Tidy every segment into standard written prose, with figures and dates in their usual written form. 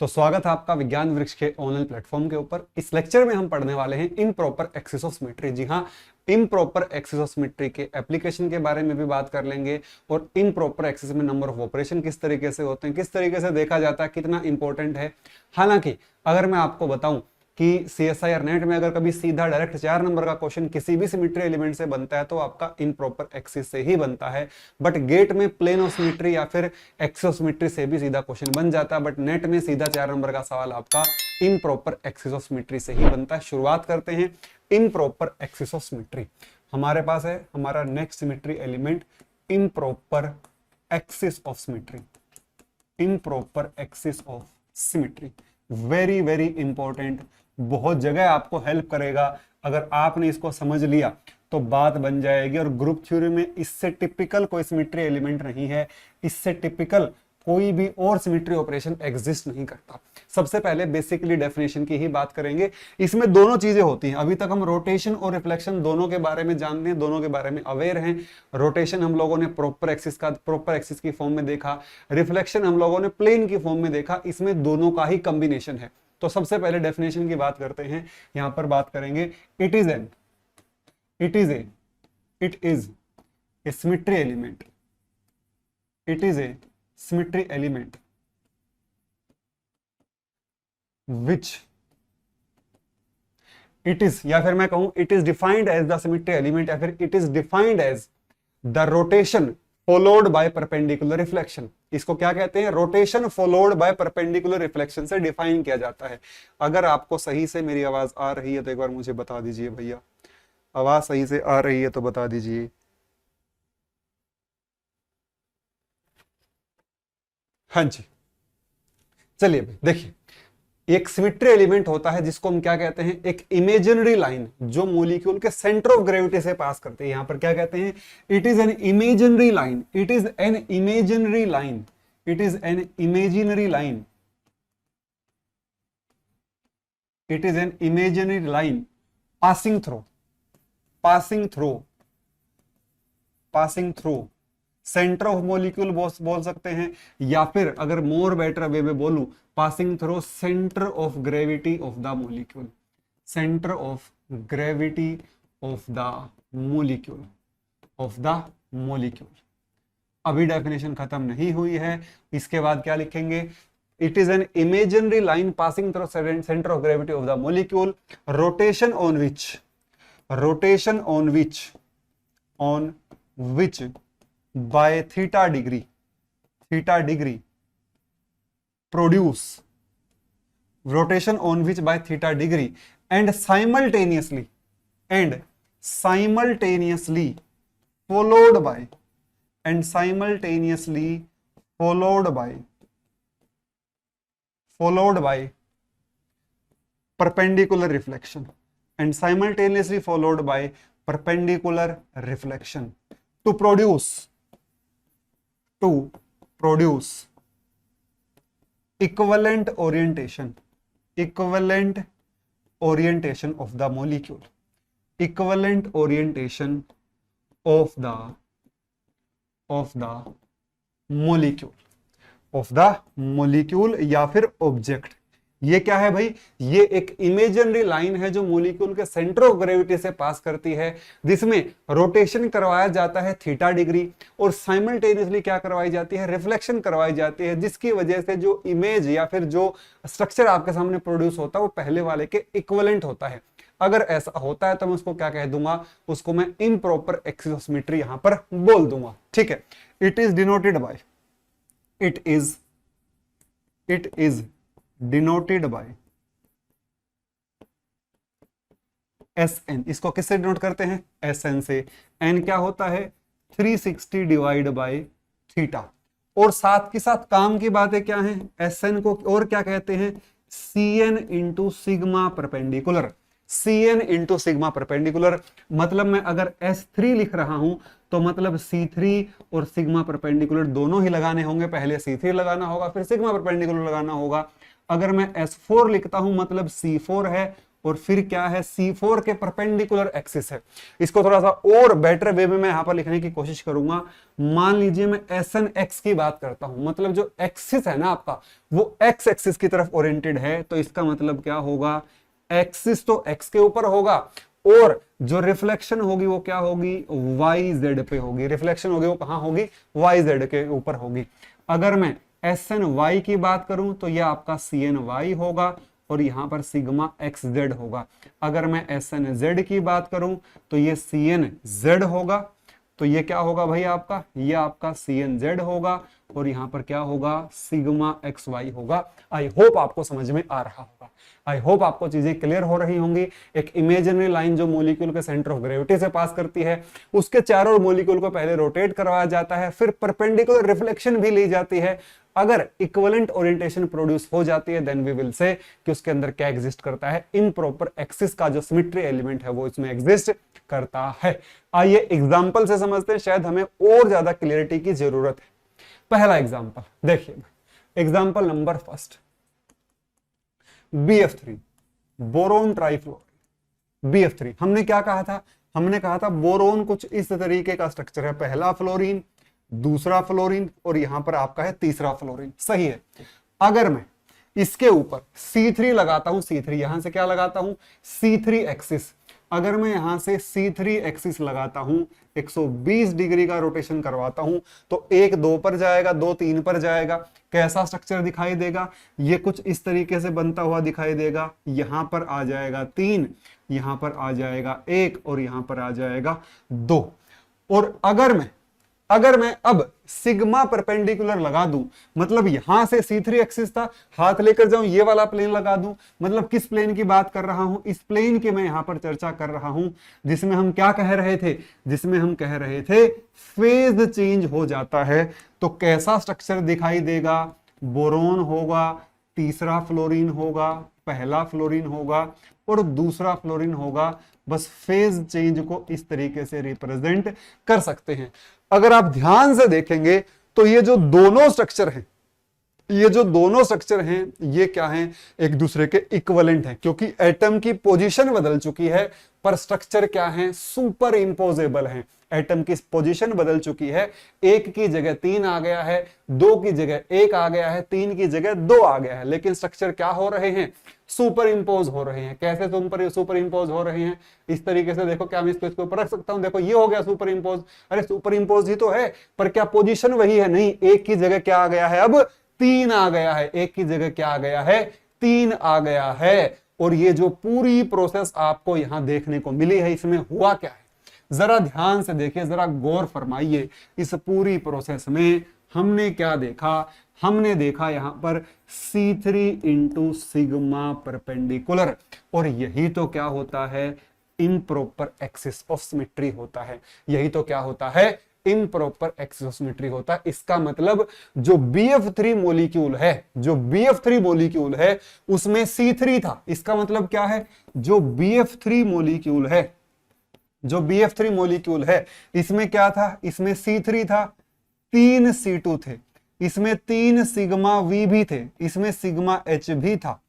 तो स्वागत है आपका विज्ञान वृक्ष के ऑनलाइन प्लेटफॉर्म के ऊपर। इस लेक्चर में हम पढ़ने वाले हैं इम्प्रॉपर एक्सिस ऑफ सिमेट्री। जी हाँ, इम्प्रॉपर एक्सिस ऑफ सिमेट्री के एप्लीकेशन के बारे में भी बात कर लेंगे और इम्प्रॉपर एक्सिस में नंबर ऑफ ऑपरेशन किस तरीके से होते हैं, किस तरीके से देखा जाता है, कितना इंपॉर्टेंट है। हालांकि अगर मैं आपको बताऊं कि सीएसआईआर नेट में अगर कभी सीधा डायरेक्ट 4 नंबर का क्वेश्चन किसी भी सिमेट्री एलिमेंट से बनता है तो आपका इम्प्रॉपर एक्सिस से ही बनता है। बट गेट में प्लेन ऑफ सिमेट्री या फिर एक्सिस ऑफ सिमेट्री से भी सीधा क्वेश्चन बन जाता है, बट नेट में सीधा 4 नंबर का सवाल आपका इम्प्रॉपर एक्सिस ऑफ सिमेट्री से ही बनता है। शुरुआत करते हैं इम्प्रॉपर एक्सिस ऑफ सिमेट्री। हमारे पास है हमारा next symmetry element improper axis of symmetry. Improper axis of symmetry very very important, बहुत जगह आपको हेल्प करेगा। अगर आपने इसको समझ लिया तो बात बन जाएगी। और ग्रुप थ्योरी में इससे टिपिकल कोई सिमेट्री एलिमेंट नहीं है, इससे टिपिकल कोई भी और सिमेट्री ऑपरेशन एग्जिस्ट नहीं करता। सबसे पहले बेसिकली डेफिनेशन की ही बात करेंगे। इसमें दोनों चीजें होती हैं। अभी तक हम रोटेशन और रिफ्लेक्शन दोनों के बारे में जानते हैं, दोनों के बारे में अवेयर हैं। रोटेशन हम लोगों ने प्रॉपर एक्सिस की फॉर्म में देखा, रिफ्लेक्शन हम लोगों ने प्लेन की फॉर्म में देखा। इसमें दोनों का ही कॉम्बिनेशन है। तो सबसे पहले डेफिनेशन की बात करते हैं। यहां पर बात करेंगे it is a symmetry element. It is a symmetry element which it is, या फिर मैं कहूं it is defined as the symmetry element, या फिर it is defined as the rotation followed by perpendicular reflection. इसको क्या कहते हैं? Rotation followed by perpendicular reflection से डिफाइन किया जाता है। अगर आपको सही से मेरी आवाज आ रही है तो एक बार मुझे बता दीजिए भैया, आवाज सही से आ रही है तो बता दीजिए। हाँ जी, चलिए भाई देखिए, एक सिमेट्री एलिमेंट होता है जिसको हम क्या कहते हैं? एक इमेजिनरी लाइन जो मॉलिक्यूल के सेंटर ऑफ ग्रेविटी से पास करते हैं। यहां पर क्या कहते हैं? It is an imaginary line. It is an imaginary line. It is an imaginary line. It is an imaginary line passing through centre of molecule बोल सकते हैं, या फिर अगर मोर बेटर वे में बोलूं passing through centre of gravity of the molecule. Centre of gravity of the molecule. अभी definition खत्म नहीं हुई है, इसके बाद क्या लिखेंगे? It is an imaginary line passing through centre of gravity of the molecule, rotation on which by theta degree produce rotation on which by theta degree and simultaneously followed by perpendicular reflection to produce equivalent orientation of the molecule, या फिर object. ये क्या है भाई? ये एक imaginary line है जो मॉलिक्यूल के सेंटर ऑफ ग्रेविटी से पास करती है, जिसमें रोटेशन करवाया जाता है थीटा डिग्री और साइमल्टेनियसली क्या करवाई जाती है? रिफ्लेक्शन करवाई जाती है, जिसकी वजह से जो इमेज या फिर जो स्ट्रक्चर आपके सामने प्रोड्यूस होता है वो पहले वाले के इक्विवेलेंट होता है। अगर ऐसा होता है तो मैं उसको क्या कह दूंगा? उसको मैं इम्प्रॉपर एक्सिस ऑफ सिमेट्री यहां पर बोल दूंगा। ठीक है, it is denoted by denoted by SN। इसको किससे डिनोट करते हैं? SN से। N क्या होता है? 360 डिवाइड बाय थीटा। और साथ के साथ काम की बातें क्या हैं? SN को और क्या कहते हैं? CN into sigma perpendicular. CN into sigma perpendicular मतलब मैं अगर S3 लिख रहा हूं तो मतलब C3 और सिग्मा परपेंडिकुलर दोनों ही लगाने होंगे। पहले C3 लगाना होगा, फिर सिग्मा परपेंडिकुलर लगाना होगा। अगर मैं S4 लिखता हूं मतलब C4 है और फिर क्या है, C4 के परपेंडिकुलर एक्सिस है। इसको थोड़ा सा और बेटर वे में मैं यहां पर लिखने की कोशिश करूंगा। मान लीजिए मैं SN की बात करता हूं, मतलब जो एक्सिस है ना आपका वो एक्स एक्सिस की तरफ ओरिएंटेड है, तो इसका मतलब क्या होगा, एक्सिस तो एक्स के ऊपर होगा और जो रिफ्लेक्शन होगी वो क्या होगी, वाई जेड पे होगी। रिफ्लेक्शन होगी वो कहां होगी, वाई जेड के ऊपर होगी। अगर मैं SNY की बात करूं तो यह आपका CNY होगा और यहां पर सिग्मा XZ होगा। अगर मैं SNZ की बात करूं तो ये CNZ होगा, तो ये क्या होगा भाई आपका, ये आपका CNZ होगा और यहां पर क्या होगा, सिग्मा XY होगा। आई होप आपको समझ में आ रहा होगा, आई होप आपको चीजें क्लियर हो रही होंगी। एक इमेजिनरी लाइन जो मॉलिक्यूल के सेंटर ऑफ ग्रेविटी से पास करती है, उसके चारों मॉलिक्यूल को पहले रोटेट करवाया जाता है, फिर परपेंडिकुलर रिफ्लेक्शन भी ली जाती है। अगर इक्विवेलेंट ओरिएंटेशन प्रोड्यूस हो जाती है देन वी विल से कि उसके अंदर क्या एग्जिस्ट करता है, इम्प्रॉपर एक्सिस का जो सिमेट्री एलिमेंट है वो इसमें एग्जिस्ट करता है। आइए एग्जांपल से समझते हैं, शायद हमें और ज्यादा क्लियरिटी की जरूरत है। पहला एग्जांपल देखिए, example number first, BF3 boron trifluoride. BF3 हमने क्या कहा था, हमने कहा था बोरोन कुछ इस तरीके का स्ट्रक्चर है, पहला फ्लोरीन, दूसरा फ्लोरीन और यहां पर आपका है तीसरा फ्लोरीन, सही है। अगर मैं इसके ऊपर C3 लगाता हूं, C3 यहां से क्या लगाता हूं, C3 एक्सिस, अगर मैं यहां से C3 एक्सिस लगाता हूं, 120 डिग्री का रोटेशन करवाता हूं, तो 1 2 पर जाएगा, 2 3 पर जाएगा। कैसा स्ट्रक्चर दिखाई देगा, ये कुछ इस तरीके से बनता हुआ दिखाई देगा। यहां पर आ जाएगा 3, यहां पर आ जाएगा 1 और यहां पर आ जाएगा 2। और अगर मैं अब सिग्मा परपेंडिकुलर लगा दूं, मतलब यहां से C3 एक्सिस था, हाथ लेकर जाऊं ये वाला प्लेन लगा दूं, मतलब किस प्लेन की बात कर रहा हूं, इस प्लेन की मैं यहां पर चर्चा कर रहा हूं, जिसमें हम क्या कह रहे थे, जिसमें हम कह रहे थे फेज चेंज हो जाता है। तो कैसा स्ट्रक्चर दिखाई देगा, बोरोन होगा, तीसरा फ्लोरीन होगा, पहला फ्लोरीन होगा और दूसरा फ्लोरीन होगा। बस फेज चेंज को इस तरीके से रिप्रेजेंट कर सकते हैं। अगर आप ध्यान से देखेंगे तो ये जो दोनों स्ट्रक्चर हैं, ये जो दोनों स्ट्रक्चर हैं ये क्या हैं, एक दूसरे के इक्विवेलेंट हैं, क्योंकि एटम की पोजीशन बदल चुकी है पर स्ट्रक्चर क्या है, सुपर इंपोजेबल है। एटम की पोजीशन बदल चुकी है, 1 की जगह 3 आ गया है, 2 की जगह 1 आ गया है, 3 की जगह 2 आ गया है, लेकिन स्ट्रक्चर क्या हो रहे हैं, सुपर इंपोज हो रहे हैं। कैसे सुपर इंपोज हो रहे हैं, इस तरीके से देखो, क्या मैं इसको इसके ऊपर रख सकता हूं, देखो ये हो गया सुपर इंपोज। अरे सुपर इंपोज ही तो है, पर क्या पोजीशन वही है, नहीं, 1 की जगह क्या आ गया है, अब 3 आ गया है, 1 की जगह क्या आ गया है, 3 आ गया है। और ये जो पूरी प्रोसेस आपको यहां देखने को मिली है, इसमें हुआ क्या है, जरा ध्यान से देखिए, जरा गौर फरमाइए। इस पूरी प्रोसेस में हमने क्या देखा, हमने देखा यहां पर C3 इंटू सिग्मा परपेंडिकुलर, और यही तो क्या होता है, इम्प्रॉपर एक्सिस ऑफ सिमेट्री होता है। यही तो क्या होता है, इम्प्रॉपर एक्सिस ऑफ सिमेट्री होता है। इसका मतलब जो BF3 मॉलिक्यूल है, जो BF3 मॉलिक्यूल है उसमें C3 था। इसका मतलब क्या है, जो BF3 मॉलिक्यूल है, जो BF3 मॉलिक्यूल है इसमें क्या था, इसमें C3 था, 3 C2 थे, इसमें 3 सिग्मा V भी थे, इसमें सिग्मा H भी था,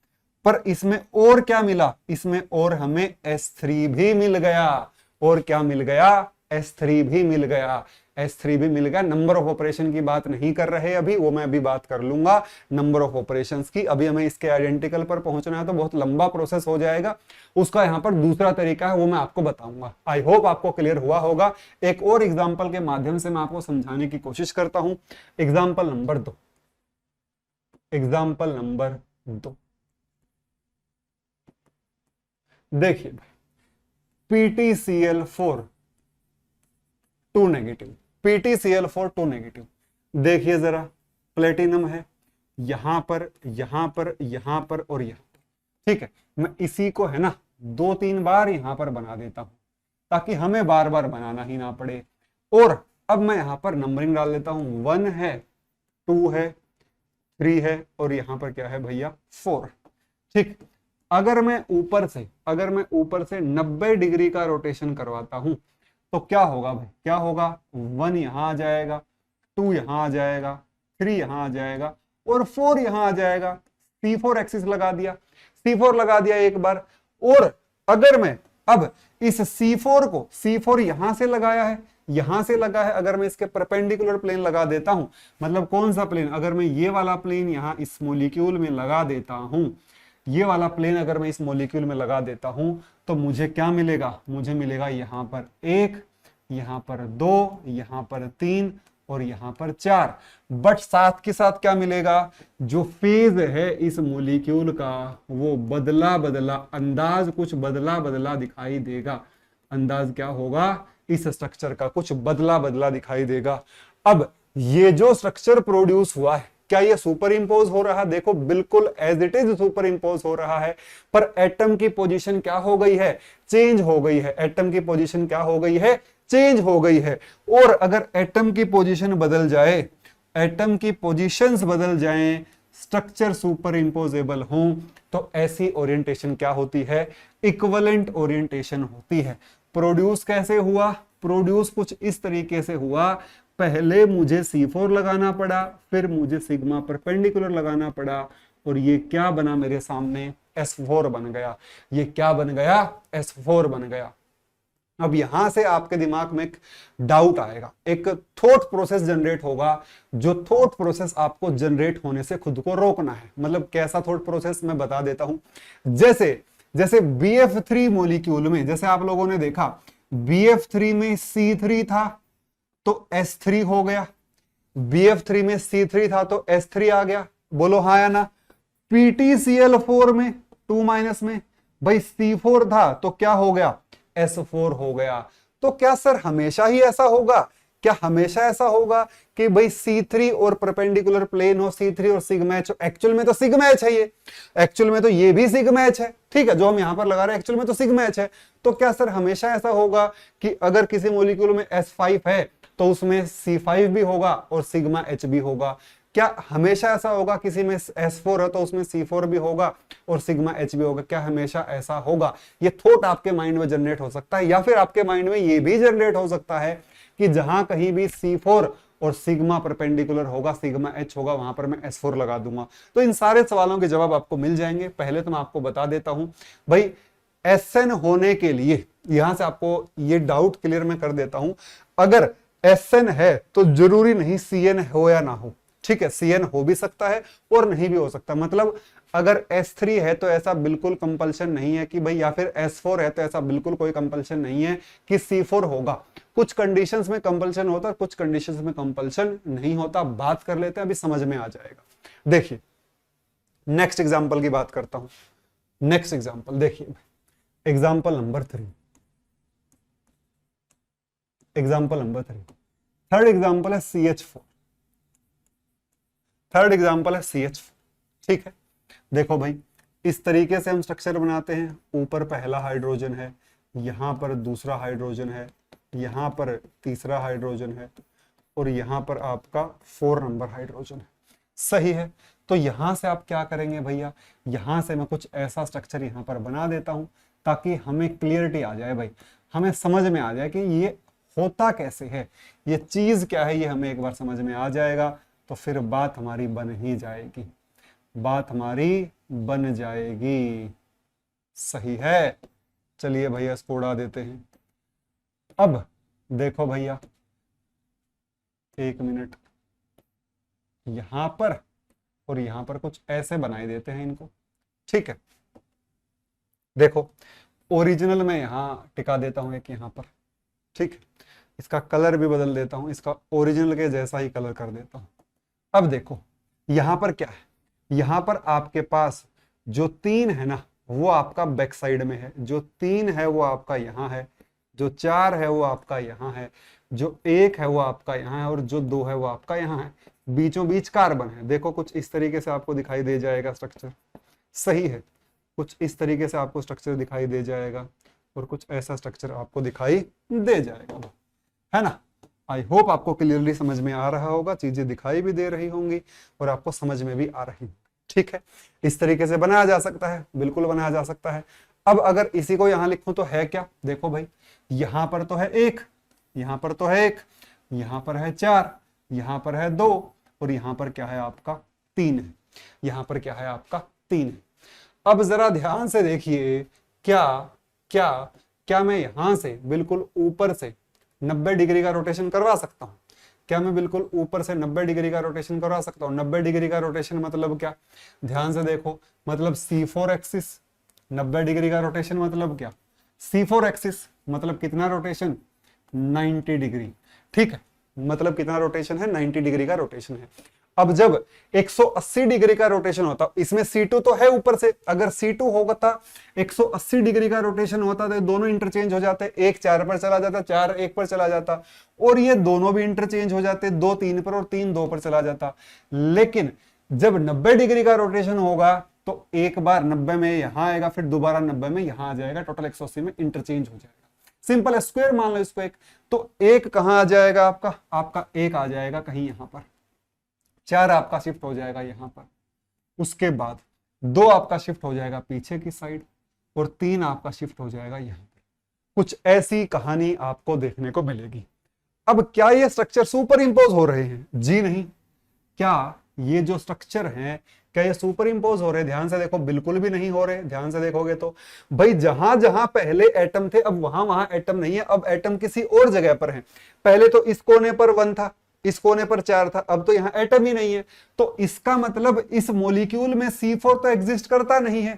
पर इसमें और क्या मिला, इसमें और हमें S3 भी मिल गया। और क्या मिल गया, S3 भी मिल गया, S3 भी मिल गया। नंबर ऑफ ऑपरेशन की बात नहीं कर रहे अभी, वो मैं अभी बात कर लूंगा नंबर ऑफ ऑपरेशंस की। अभी हमें इसके आइडेंटिकल पर पहुंचना है तो बहुत लंबा प्रोसेस हो जाएगा, उसका यहां पर दूसरा तरीका है, वो मैं आपको बताऊंगा। आई होप आपको क्लियर हुआ होगा। एक और एग्जाम्पल के माध्यम से मैं आपको समझाने की कोशिश करता हूं। एग्जाम्पल नंबर 2, एग्जाम्पल नंबर 2 देखिए, PTCl4 2 नेगेटिव, PTCl4 2 नेगेटिव। देखिए जरा, प्लेटिनम है यहां पर, यहां पर, यहां पर और यहां पर, ठीक है। मैं इसी को है ना 2-3 बार यहां पर बना देता हूं ताकि हमें बार बार बनाना ही ना पड़े। और अब मैं यहां पर नंबरिंग डाल देता हूं, 1 है, 2 है, 3 है और यहां पर क्या है भैया, 4, ठीक। अगर मैं ऊपर से 90 डिग्री का रोटेशन करवाता हूं तो क्या होगा भाई, क्या होगा, 1 यहां आ जाएगा, 2 यहां आ जाएगा, 3 यहां आ जाएगा और 4 यहां आ जाएगा। C4 एक्सिस लगा दिया, C4 लगा दिया एक बार, और अगर मैं अब इस C4 को, C4 यहां से लगाया है, यहां से लगा है, अगर मैं इसके परपेंडिकुलर प्लेन लगा देता हूं, मतलब कौन सा प्लेन, अगर मैं ये वाला प्लेन यहां इस मॉलिक्यूल में लगा देता हूं, ये वाला प्लेन अगर मैं इस मॉलिक्यूल में लगा देता हूं, तो मुझे क्या मिलेगा, मुझे मिलेगा यहां पर 1, यहां पर 2, यहां पर 3 और यहां पर 4। बट साथ के साथ क्या मिलेगा, जो फेज है इस मॉलिक्यूल का वो बदला बदला, अंदाज कुछ बदला बदला दिखाई देगा। अंदाज क्या होगा, इस स्ट्रक्चर का कुछ बदला बदला दिखाई देगा। अब ये जो स्ट्रक्चर प्रोड्यूस हुआ है, क्या ये सुपर इंपोज हो रहा है, देखो बिल्कुल as it is superimpose हो रहा है, पर एटम की पोजीशन क्या हो गई है, चेंज हो गई है। एटम की पोजीशन क्या हो गई है, चेंज हो गई है। और अगर एटम की पोजीशन बदल जाए, एटम की पोजीशंस बदल जाएं, स्ट्रक्चर सुपर इंपोजेबल हो, तो ऐसी ओरिएंटेशन क्या होती है, इक्विवेलेंट ओरिएंटेशन होती है। प्रोड्यूस कैसे हुआ, प्रोड्यूस कुछ इस तरीके से हुआ, पहले मुझे C4 लगाना पड़ा, फिर मुझे सिग्मा परपेंडिकुलर लगाना पड़ा, और ये क्या बना मेरे सामने, S4 बन गया। ये क्या बन गया, S4 बन गया। अब यहां से आपके दिमाग में एक डाउट आएगा, एक थॉट प्रोसेस जनरेट होगा, जो थॉट प्रोसेस आपको जनरेट होने से खुद को रोकना है। मतलब कैसा थॉट प्रोसेस, मैं बता देता हूं। जैसे BF3 मॉलिक्यूल में, जैसे आप लोगों ने देखा BF3 में C3 था तो S3 हो गया, BF3 में C3 था तो S3 आ गया, बोलो हाँ या ना। PTCl4 में 2- में भाई C4 था तो क्या हो गया, S4 हो गया। तो क्या सर हमेशा ही ऐसा होगा, क्या हमेशा ऐसा होगा कि भाई C3 और परपेंडिकुलर प्लेन हो, C3 और सिग्मा एच हो। एक्चुअल में तो सिग्मा एच है, ये एक्चुअल में तो ये भी सिग्मा एच है, ठीक है, जो हम यहां पर लगा रहे हैं एक्चुअल में तो सिग्मा एच है। तो क्या सर हमेशा ऐसा होगा कि अगर किसी मॉलिक्यूल में S5 है तो उसमें C5 भी होगा और सिग्मा एच भी होगा? क्या हमेशा ऐसा होगा किसी में S4 है तो उसमें C4 भी होगा और सिग्मा एच भी होगा? क्या हमेशा ऐसा होगा? ये थॉट आपके माइंड में जनरेट हो सकता है, या फिर आपके माइंड में ये भी जनरेट हो सकता है कि जहां कहीं भी C4 और सिग्मा परपेंडिकुलर होगा, सिग्मा एच होगा, वहां पर मैं S4 लगा दूंगा। तो इन सारे सवालों के जवाब आपको मिल जाएंगे। पहले तो मैं आपको बता देता हूं भाई, SN होने के लिए, यहां से आपको ये डाउट क्लियर मैं कर देता हूं, अगर SN है तो जरूरी नहीं CN हो या ना हो, ठीक है, CN हो भी सकता है और नहीं भी हो सकता। मतलब अगर S3 है तो ऐसा बिल्कुल कंपल्शन नहीं है कि भाई, या फिर S4 है तो ऐसा बिल्कुल कोई कंपल्शन नहीं है कि C4 होगा। कुछ कंडीशंस में कंपल्शन होता है, कुछ कंडीशंस में कंपल्शन नहीं होता। बात कर लेते हैं, अभी समझ में आ जाएगा। देखिए नेक्स्ट एग्जांपल की बात करता हूं। नेक्स्ट एग्जांपल देखिए, example number 3, example number 3, third example है CH4, थर्ड एग्जांपल है CH4, ठीक है। देखो भाई, इस तरीके से हम स्ट्रक्चर बनाते हैं। ऊपर पहला हाइड्रोजन है, यहां पर दूसरा हाइड्रोजन है, यहां पर तीसरा हाइड्रोजन है, और यहां पर आपका 4 नंबर हाइड्रोजन है, सही है। तो यहां से आप क्या करेंगे भैया, यहां से मैं कुछ ऐसा स्ट्रक्चर यहां पर बना देता हूं ताकि हमें क्लियरिटी आ जाए भाई, हमें समझ में आ जाए कि ये होता कैसे है, ये चीज क्या है, ये हमें एक बार समझ में आ जाएगा तो फिर बात हमारी बन ही जाएगी, बात हमारी बन जाएगी, सही है। चलिए भैया इसको उड़ा देते हैं। अब देखो भैया, 1 मिनट, यहां पर और यहां पर कुछ ऐसे बनाई देते हैं इनको, ठीक है। देखो ओरिजिनल में यहां टिका देता हूं एक यहां पर, ठीक है। इसका कलर भी बदल देता हूं, इसका ओरिजिनल के जैसा ही कलर कर देता हूं। अब देखो यहां पर क्या है, यहां पर आपके पास जो 3 है ना, वो आपका बैक साइड में है, जो 3 है वो आपका यहां है, जो 4 है वो आपका यहां है, जो 1 है वो आपका यहां है, और जो 2 है वो आपका यहां है। बीचों बीच कार्बन है। देखो कुछ इस तरीके से आपको दिखाई दे जाएगा स्ट्रक्चर, सही है। कुछ इस तरीके से आपको स्ट्रक्चर दिखाई दे जाएगा और कुछ ऐसा स्ट्रक्चर आपको दिखाई दे जाएगा, है ना। आई होप आपको क्लियरली समझ में आ रहा होगा, चीजें दिखाई भी दे रही होंगी और आपको समझ में भी आ रही, ठीक है। इस तरीके से बनाया जा सकता है, बिल्कुल बनाया जा सकता है। अब अगर इसी को यहां लिखूं तो है क्या, देखो भाई, यहां पर तो है 1, यहां पर तो है 1, यहां पर है 4, यहां पर है 2, और यहां पर क्या है आपका 3 है, यहां पर क्या है आपका 3 है। अब जरा ध्यान से देखिए, क्या क्या क्या मैं यहां से बिल्कुल ऊपर से 90 डिग्री का रोटेशन करवा सकता हूं? क्या मैं बिल्कुल ऊपर से 90 डिग्री का रोटेशन करवा सकता हूं? 90 डिग्री का रोटेशन मतलब क्या? ध्यान से देखो, मतलब C4 एक्सिस 90 डिग्री का रोटेशन मतलब क्या? C4 एक्सिस मतलब कितना रोटेशन? 90 डिग्री। ठीक है, मतलब कितना रोटेशन है? 90 डिग्री का रोटेशन है। अब जब 180 डिग्री का रोटेशन होता, इसमें C2 तो है ऊपर से, अगर C2 होता 180 डिग्री का रोटेशन होता तो दोनों इंटरचेंज हो जाते, एक 4 पर चला जाता, 4 1 पर चला जाता, और ये दोनों भी इंटरचेंज हो जाते, 2 3 पर और 3 2 पर चला जाता। लेकिन जब 90 डिग्री का रोटेशन होगा तो एक बार 90 में यहां आएगा, फिर दोबारा 90 में यहां आ जाएगा, टोटल 180 में इंटरचेंज हो जाएगा। सिंपल है, स्क्वायर मान लो इसको एक, तो एक कहां आ जाएगा आपका? आपका एक आ जाएगा कहीं यहां पर, 4 आपका शिफ्ट हो जाएगा यहां पर, उसके बाद 2 आपका शिफ्ट हो जाएगा पीछे की साइड, और 3 आपका शिफ्ट हो जाएगा यहां पर। कुछ ऐसी कहानी आपको देखने को मिलेगी। अब क्या ये स्ट्रक्चर सुपर इंपोज हो रहे हैं? जी नहीं। क्या ये जो स्ट्रक्चर है क्या ये सुपर इंपोज हो रहे हैं? ध्यान से देखो, बिल्कुल भी नहीं हो रहे। ध्यान से देखोगे तो भाई जहां जहां पहले एटम थे अब वहां वहां एटम नहीं है, अब एटम किसी और जगह पर है। पहले तो इस कोने पर 1 था, इस कोने पर 4 था, अब तो यहां एटम ही नहीं है। तो इसका मतलब इस मॉलिक्यूल में C4 तो एग्जिस्ट करता नहीं है,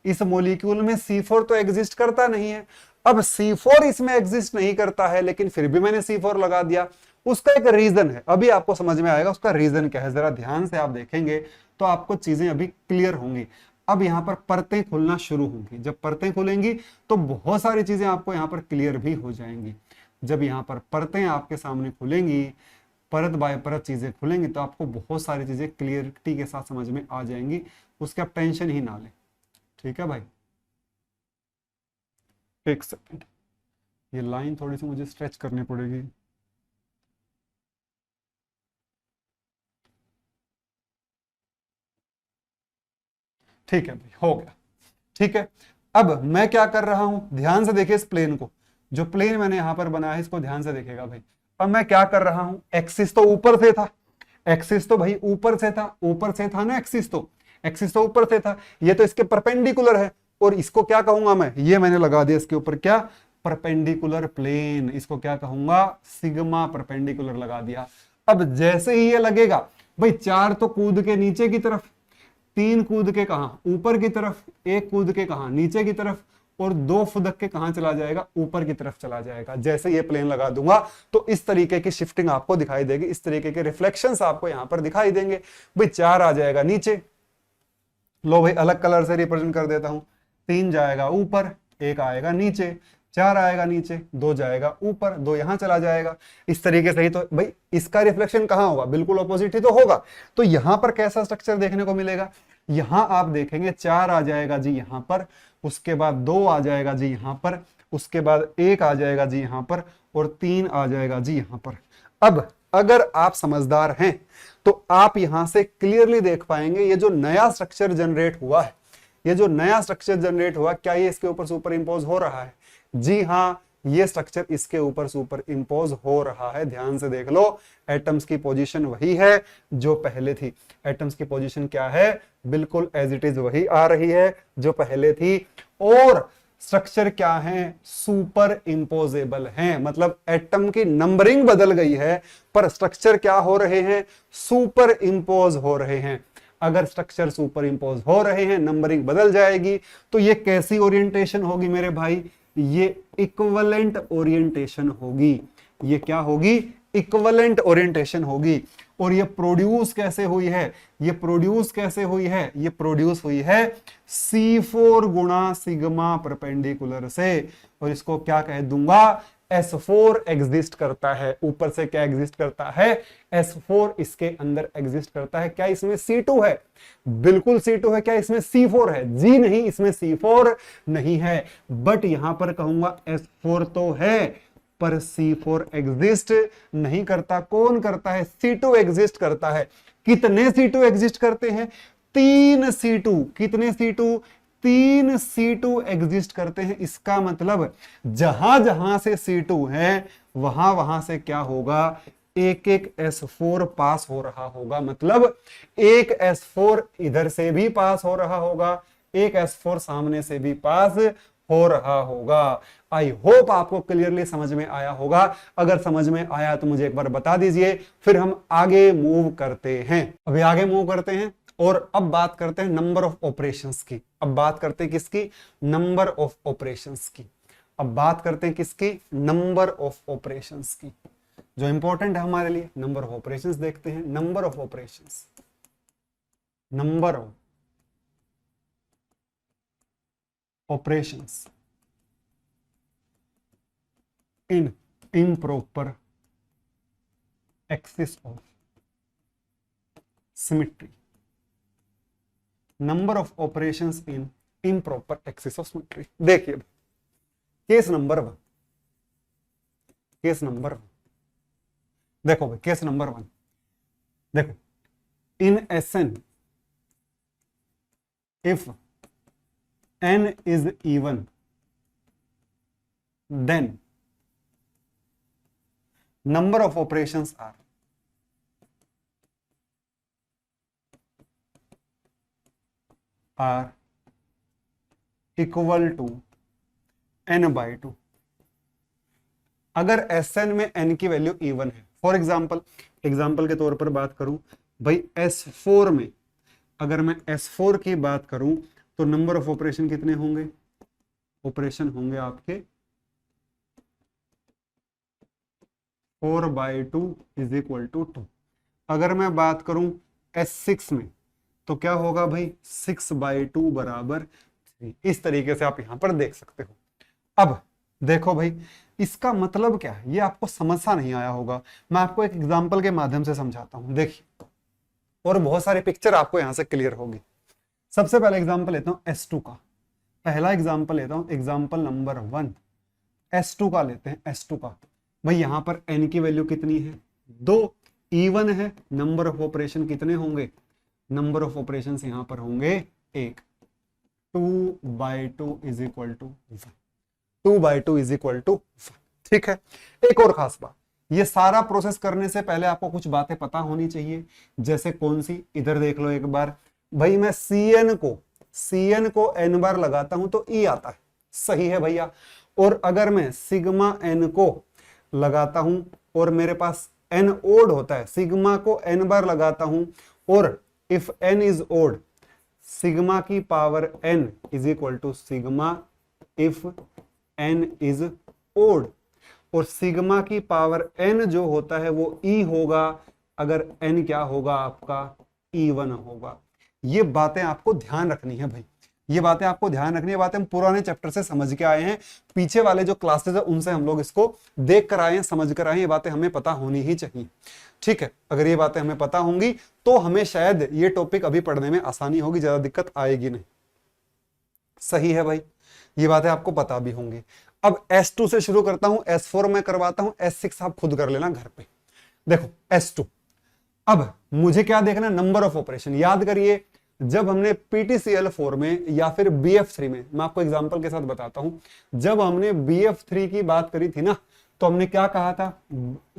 इस मॉलिक्यूल में C4 तो एग्जिस्ट करता नहीं है। अब C4 इसमें एग्जिस्ट नहीं करता है, लेकिन फिर भी मैंने C4 लगा दिया। उसका एक रीजन है, अभी आपको समझ में आएगा उसका रीजन क्या है। जरा ध्यान से आप देखेंगे तो आपको चीजें अभी क्लियर होंगी। अब यहां पर परतें खुलना शुरू होंगी, जब परतें खुलेंगी तो बहुत सारी चीजें आपको यहां पर क्लियर भी हो जाएंगी। जब यहां पर परतें आपके सामने खुलेंगी, परत बाय परत चीजें खुलेंगी, तो आपको बहुत सारी चीजें क्लियरिटी के साथ समझ में आ जाएंगी। उसके आप टेंशन ही ना लें, ठीक है भाई। एक सेकंड, ये लाइन थोड़ी सी मुझे स्ट्रेच करनी पड़ेगी। ठीक है भाई, हो गया। ठीक है, अब मैं क्या कर रहा हूं, ध्यान से देखिए इस प्लेन को, जो प्लेन मैंने यहां पर बनाया है इसको ध्यान से देखिएगा भाई। अब मैं क्या कर रहा हूं, एक्सिस तो ऊपर से था, एक्सिस तो भाई ऊपर से था, ऊपर से था ना एक्सिस, तो एक्सिस तो ऊपर से था, ये तो इसके परपेंडिकुलर है। और इसको क्या कहूंगा मैं, ये मैंने लगा दिया इसके ऊपर क्या, परपेंडिकुलर प्लेन, इसको क्या कहूंगा, सिग्मा परपेंडिकुलर लगा दिया। अब जैसे ही ये लगेगा भाई, 4 तो कूद के नीचे की तरफ, 3 कूद के कहां, ऊपर की तरफ, 1 कूद के कहां, नीचे की तरफ, और 2 फुदक के कहां चला जाएगा, ऊपर की तरफ चला जाएगा। जैसे ये प्लेन लगा दूंगा तो इस तरीके की शिफ्टिंग आपको दिखाई देगी, इस तरीके के रिफ्लेक्शंस आपको यहां पर दिखाई देंगे। भाई 4 आ जाएगा नीचे, लो भाई अलग कलर से रिप्रेजेंट कर देता हूं, 3 जाएगा ऊपर, 1 आएगा नीचे, 4 आएगा नीचे, 2 जाएगा ऊपर, 2 यहां चला जाएगा। इस तरीके से ही तो भाई इसका रिफ्लेक्शन कहां होगा, बिल्कुल ऑपोजिट ही तो होगा। तो यहां पर कैसा स्ट्रक्चर देखने को मिलेगा, यहां आप देखेंगे 4 आ जाएगा जी यहां पर, उसके बाद 2 आ जाएगा जी यहां पर, उसके बाद 1 आ जाएगा जी यहां पर, और 3 आ जाएगा जी यहां पर। अब अगर आप समझदार हैं तो आप यहां से क्लियरली देख पाएंगे ये जो नया स्ट्रक्चर जनरेट हुआ है, ये जो नया स्ट्रक्चर जनरेट हुआ, क्या ये इसके ऊपर सुपर इंपोज हो रहा है? जी हां, ये स्ट्रक्चर इसके ऊपर सुपर इंपोज हो रहा है। ध्यान से देख लो, एटम्स की पोजीशन वही है जो पहले थी। एटम्स की पोजीशन क्या है, बिल्कुल एज इट इज वही आ रही है जो पहले थी। और स्ट्रक्चर क्या है, सुपर इंपोजेबल है, मतलब एटम की नंबरिंग बदल गई है पर स्ट्रक्चर क्या हो रहे हैं, सुपर इंपोज हो रहे हैं। अगर स्ट्रक्चर सुपर इंपोज हो रहे हैं, नंबरिंग बदल जाएगी, तो ये कैसी ओरिएंटेशन होगी मेरे भाई, ये इक्विवेलेंट ओरिएंटेशन होगी। ये क्या होगी, इक्विवेलेंट ओरिएंटेशन होगी। और ये प्रोड्यूस कैसे हुई है, ये प्रोड्यूस कैसे हुई है, ये प्रोड्यूस हुई है C4 गुणा सिग्मा परपेंडिकुलर से। और इसको क्या कह दूंगा, S4 एग्जिस्ट करता है। ऊपर से क्या एग्जिस्ट करता है, S4 इसके अंदर एग्जिस्ट करता है। क्या इसमें C2 है, बिल्कुल C2 है। क्या इसमें C4 है, जी नहीं, इसमें C4 नहीं है। बट यहां पर कहूंगा S4 तो है पर C4 एग्जिस्ट नहीं करता। कौन करता है, C2 एग्जिस्ट करता है। कितने C2 एग्जिस्ट करते हैं, 3 C2। कितने C2, 3 C2 एग्जिस्ट करते हैं। इसका मतलब जहां जहां से C2 है वहां वहां से क्या होगा, एक एक S4 पास हो रहा होगा। मतलब एक S4 इधर से भी पास हो रहा होगा, एक S4 सामने से भी पास हो रहा होगा। आई होप आपको क्लियरली समझ में आया होगा। अगर समझ में आया तो मुझे एक बार बता दीजिए, फिर हम आगे मूव करते हैं। अभी आगे मूव करते हैं और अब बात करते हैं नंबर ऑफ ऑपरेशंस की। अब बात करते हैं किसकी? नंबर ऑफ ऑपरेशंस की। अब बात करते हैं किसकी? नंबर ऑफ ऑपरेशंस की। जो इंपॉर्टेंट है हमारे लिए, नंबर ऑफ ऑपरेशंस देखते हैं। Number of operations, number of operations in improper axis of symmetry. Number of operations in improper axis of symmetry. देखिए केस नंबर 1, केस नंबर 1 देखो भाई, केस नंबर 1 देखो, in Sn if n is even then number of operations are equal to n by 2। अगर Sn में n की value even है, for example के तौर पर बात करूं भाई, S4 में अगर मैं S4 की बात करूं तो नंबर ऑफ ऑपरेशन कितने होंगे? ऑपरेशन होंगे आपके 4/2 इज इक्वल टू 2। अगर मैं बात करूं S6 में तो क्या होगा भाई? 6/2 बराबर 3। इस तरीके से आप यहां पर देख सकते हो। अब देखो भाई, इसका मतलब क्या है ये आपको समझ सा नहीं आया होगा। मैं आपको एक एग्जांपल के माध्यम से समझाता हूं, देखिए, और बहुत सारी पिक्चर आपको यहां से क्लियर होगी। सबसे पहले एग्जांपल लेता हूं S2 का। पहला एग्जांपल लेता हूं, एग्जांपल नंबर 1 S2 का लेते हैं। S2 का भाई, यहां पर n की वैल्यू कितनी है? 2। इवन है। नंबर ऑफ ऑपरेशन कितने होंगे? नंबर ऑफ ऑपरेशंस यहां पर होंगे 1। 2/2 is equal to 1। 2/2 is equal to 1। ठीक है। एक और खास बात, ये सारा प्रोसेस करने से पहले आपको कुछ बातें पता होनी चाहिए। जैसे कौन सी? इधर देख लो एक बार भाई, मैं Cn को n बार लगाता हूं तो E आता है, सही है भैया। और अगर मैं सिग्मा n को लगाता हूं और मेरे पास n ओड होता है, सिग्मा को n बार लगाता हूं और if n is odd, sigma की power n is equal to sigma if n is odd. और सिग्मा की पावर n जो होता है वो E होगा अगर n क्या होगा आपका? E1 होगा। ये बातें आपको ध्यान रखनी है भाई, ये बातें आपको ध्यान रखनी है। बातें हम पुराने चैप्टर से समझ के आए हैं, पीछे वाले जो क्लासेस है उनसे हम लोग इसको देख कर आए हैं, समझ कर आए हैं। ये बातें हमें पता होनी ही चाहिए। ठीक है, अगर ये बातें हमें पता होंगी तो हमें शायद ये टॉपिक अभी पढ़ने में आसानी होगी, ज्यादा दिक्कत आएगी नहीं। सही है भाई, ये बातें आपको पता भी होंगी। अब S2 से शुरू करता हूं, S4 में करवाता हूं, S6 आप खुद कर लेना घर पे। देखो S2, अब मुझे क्या देखना? Number of operation. याद करिए, जब हमने PTCL4 में या फिर BF3 में, मैं आपको एग्जांपल के साथ बताता हूं, जब हमने BF3 की बात करी थी ना, तो हमने क्या कहा था?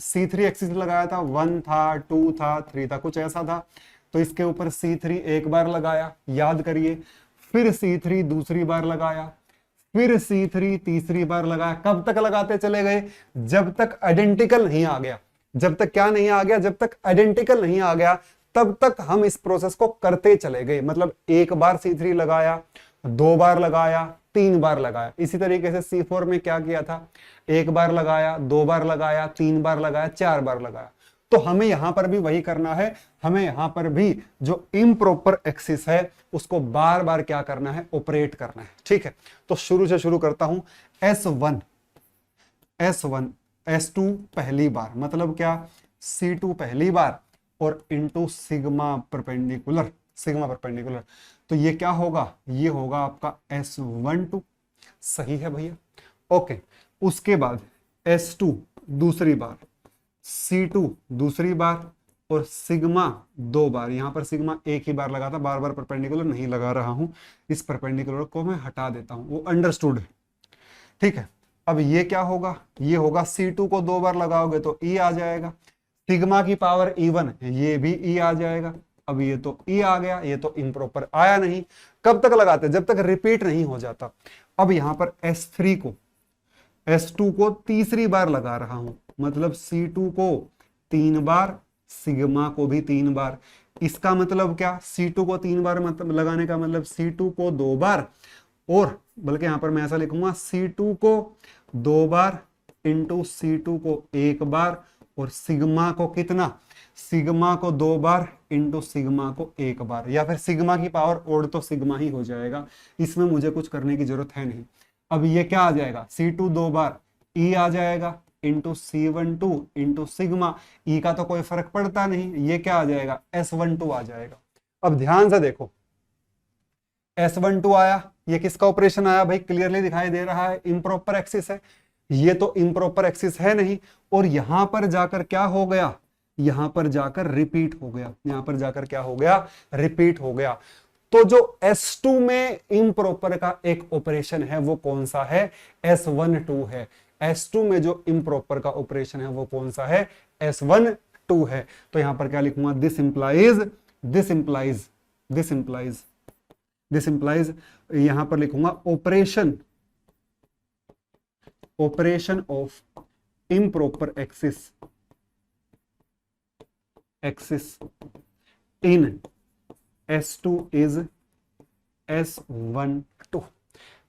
C3 एक्सिस लगाया था, 1 था, 2 था, 3 था, कुछ ऐसा था। तो इसके ऊपर C3 एक बार लगाया, याद करिए, फिर C3 दूसरी बार लगाया, फिर C3 तीसरी बार लगाया। कब तक लगाते चले गए? जब तक आइडेंटिकल नहीं आ गया। जब तक क्या नहीं आ गया? जब तक आइडेंटिकल नहीं आ गया तब तक हम इस प्रोसेस को करते चले गए। मतलब एक बार C3 लगाया, 2 बार लगाया, 3 बार लगाया। इसी तरीके से C4 में क्या किया था? एक बार लगाया, 2 बार लगाया, 3 बार लगाया, 4 बार लगाया। तो हमें यहां पर भी वही करना है। हमें यहां पर भी जो इम्प्रॉपर एक्सिस है उसको बार बार क्या करना है? ऑपरेट करना है। ठीक है, तो शुरू से शुरू करता हूं। S1, S2 पहली बार, मतलब क्या? C2 पहली बार और इंटू सिग्मा परपेंडिकुलर, तो ये क्या होगा? ये होगा आपका S12। सही है भैया, ओके। उसके बाद S2 दूसरी बार, C2 दूसरी बार और सिग्मा 2 बार। यहां पर सिग्मा एक ही बार लगा था, बार बार परपेंडिकुलर नहीं लगा रहा हूं। इस परपेंडिकुलर को मैं हटा देता हूं, वो अंडरस्टूड है। ठीक है, अब ये क्या होगा? ये होगा C2 को 2 बार लगाओगे तो E आ जाएगा। सिग्मा की पावर E1 है, ये भी E आ जाएगा। अब ये तो E आ गया, ये तो इम्प्रॉपर आया नहीं। कब तक लगाते हैं? जब तक रिपीट नहीं हो जाता। अब यहां पर S3 को S2 को तीसरी बार लगा रहा हूं, मतलब C2 को 3 बार, सिग्मा को भी 3 बार। इसका मतलब क्या? C2 को 3 बार मतलब लगाने का मतलब C2 को 2 बार, और बल्कि यहां पर मैं ऐसा लिखूंगा C2 को 2 बार इंटू C2 को 1 बार, और सिग्मा को कितना? सिग्मा को 2 बार इंटू सिग्मा को 1 बार, या फिर सिग्मा की पावर ओड तो सिग्मा ही हो जाएगा, इसमें मुझे कुछ करने की जरूरत है नहीं। अब ये क्या आ जाएगा? C2 2 बार E आ जाएगा into C12 into sigma, E का तो कोई फर्क पड़ता नहीं, ये क्या आ जाएगा? S12 आ जाएगा। अब ध्यान से देखो, S12 आया, ये किसका ऑपरेशन आया भाई? क्लियरली दिखाई दे रहा है, इम्प्रॉपर एक्सिस है। ये तो इम्प्रॉपर एक्सिस है नहीं, और यहां पर जाकर क्या हो गया? यहां पर जाकर रिपीट हो गया। यहां पर जाकर क्या हो गया? रिपीट हो गया। तो जो S2 में इम्प्रॉपर का एक ऑपरेशन है वो कौन सा है? S12 है। S2 में जो इम्प्रॉपर का ऑपरेशन है वो कौन सा है? S12 है। तो यहां पर क्या लिखूंगा? दिस इंप्लाइज यहां पर लिखूंगा operation of improper axis in S2 is S12